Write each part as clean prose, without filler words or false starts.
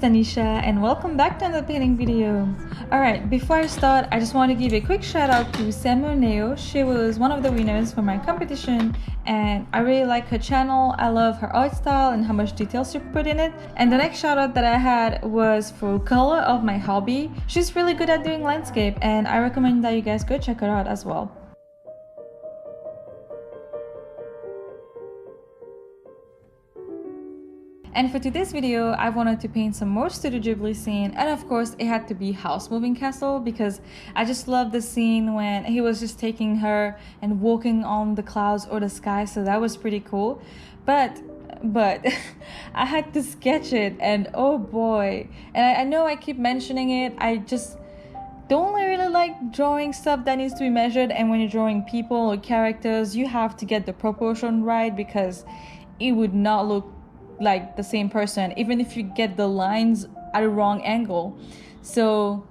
Tanisha and welcome back to another painting video. Alright, before I start, I just want to give a quick shout out to Samu. She was one of the winners for my competition and I really like her channel. I love her art style and how much details she put in it. And the next shout out that I had was for Color of My Hobby. She's really good at doing landscape and I recommend that you guys go check her out as well. And for today's video, I wanted to paint some more Studio Ghibli scene, and of course it had to be Howl's Moving Castle because I just love the scene when he was just taking her and walking on the clouds or the sky, so that was pretty cool. But I had to sketch it and oh boy, and I know I keep mentioning it, I just don't really like drawing stuff that needs to be measured, and when you're drawing people or characters, you have to get the proportion right because it would not look like the same person even if you get the lines at a wrong angle. So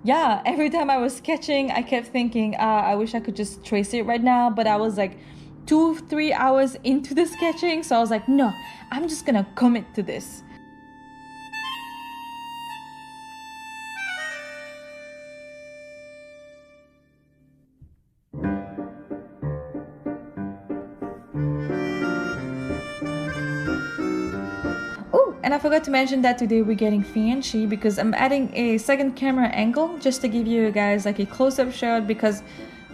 yeah, every time I was sketching I kept thinking I wish I could just trace it right now, but I was like 2-3 hours into the sketching, so I was like, no, I'm just gonna commit to this. And I forgot to mention that today we're getting fianchy because I'm adding a second camera angle just to give you guys like a close-up shot, because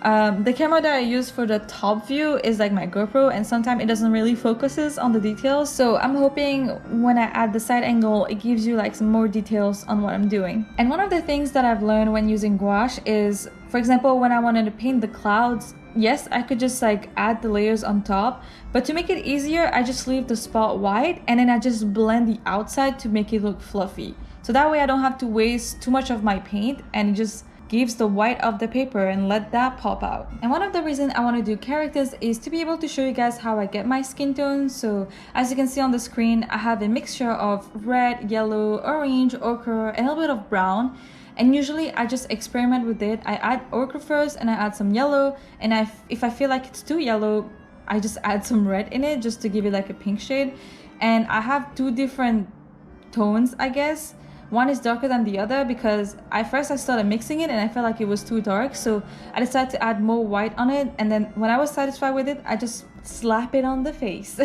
the camera that I use for the top view is like my GoPro and sometimes it doesn't really focuses on the details, so I'm hoping when I add the side angle it gives you like some more details on what I'm doing. And one of the things that I've learned when using gouache is, for example, when I wanted to paint the clouds, yes, I could just like add the layers on top, but to make it easier I just leave the spot white and then I just blend the outside to make it look fluffy, so that way I don't have to waste too much of my paint and it just gives the white of the paper and let that pop out. And one of the reasons I want to do characters is to be able to show you guys how I get my skin tone. So as you can see on the screen, I have a mixture of red, yellow, orange, ochre, and a little bit of brown. And usually I just experiment with it. I add ochre first and I add some yellow, and if I feel like it's too yellow I just add some red in it just to give it like a pink shade. And I have two different tones, I guess. One is darker than the other because I started mixing it and I felt like it was too dark, so I decided to add more white on it, and then when I was satisfied with it I just slap it on the face.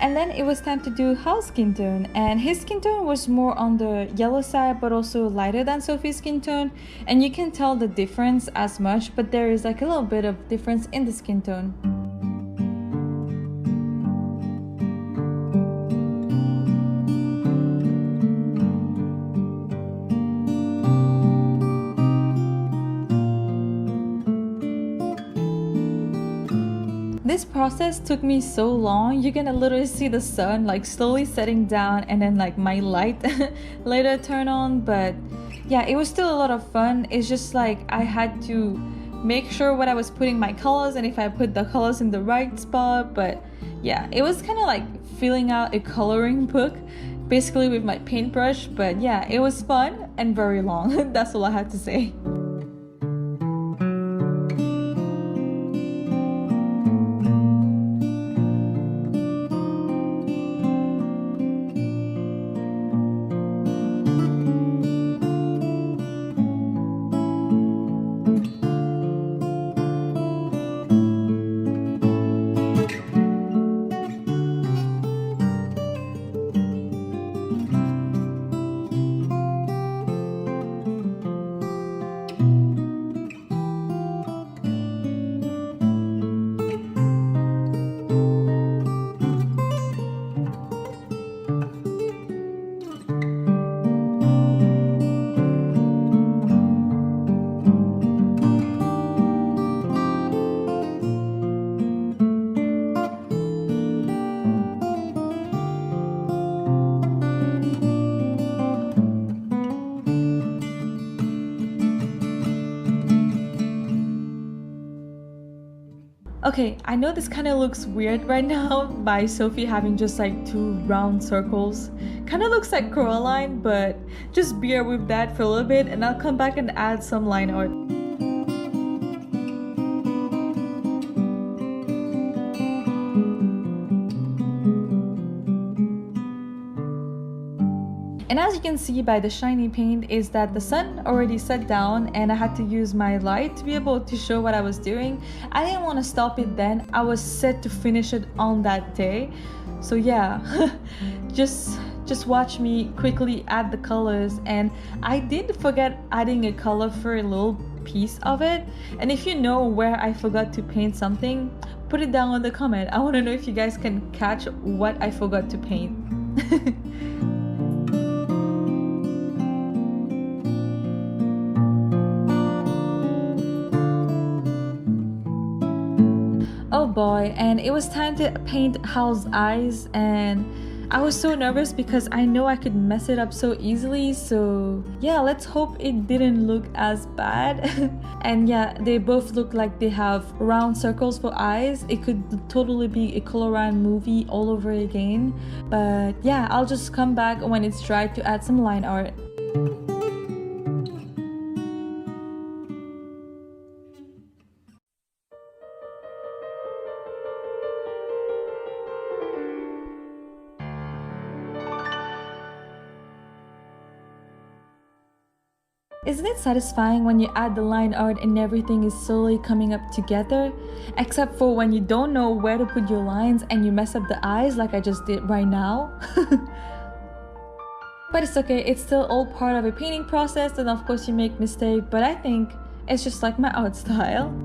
And then it was time to do Howl's skin tone, and his skin tone was more on the yellow side but also lighter than Sophie's skin tone, and you can tell the difference as much, but there is like a little bit of difference in the skin tone. This process took me so long. You can literally see the sun like slowly setting down and then like my light later turn on, but yeah, it was still a lot of fun. It's just like I had to make sure when I was putting my colors and if I put the colors in the right spot. But yeah, it was kind of like filling out a coloring book basically with my paintbrush, but yeah, it was fun and very long. That's all I had to say. Okay, I know this kind of looks weird right now by Sophie having just like two round circles. Kind of looks like Coraline, but just bear with that for a little bit and I'll come back and add some line art. And as you can see by the shiny paint is that the sun already set down and I had to use my light to be able to show what I was doing. I didn't want to stop it then. I was set to finish it on that day. So yeah, just watch me quickly add the colors, and I did forget adding a color for a little piece of it. And if you know where I forgot to paint something, put it down in the comment. I want to know if you guys can catch what I forgot to paint. Oh boy, and it was time to paint Howl's eyes, and I was so nervous because I know I could mess it up so easily, so yeah, let's hope it didn't look as bad. And yeah, they both look like they have round circles for eyes. It could totally be a Coloran movie all over again, but yeah, I'll just come back when it's dry to add some line art. Isn't it satisfying when you add the line art and everything is slowly coming up together? Except for when you don't know where to put your lines and you mess up the eyes like I just did right now. But it's okay, it's still all part of a painting process, and of course you make mistakes, but I think it's just like my art style.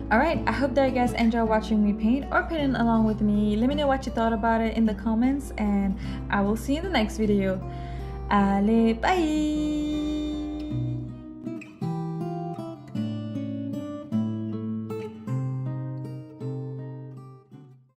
Alright, I hope that you guys enjoy watching me paint or painting along with me. Let me know what you thought about it in the comments, and I will see you in the next video. Allez, bye!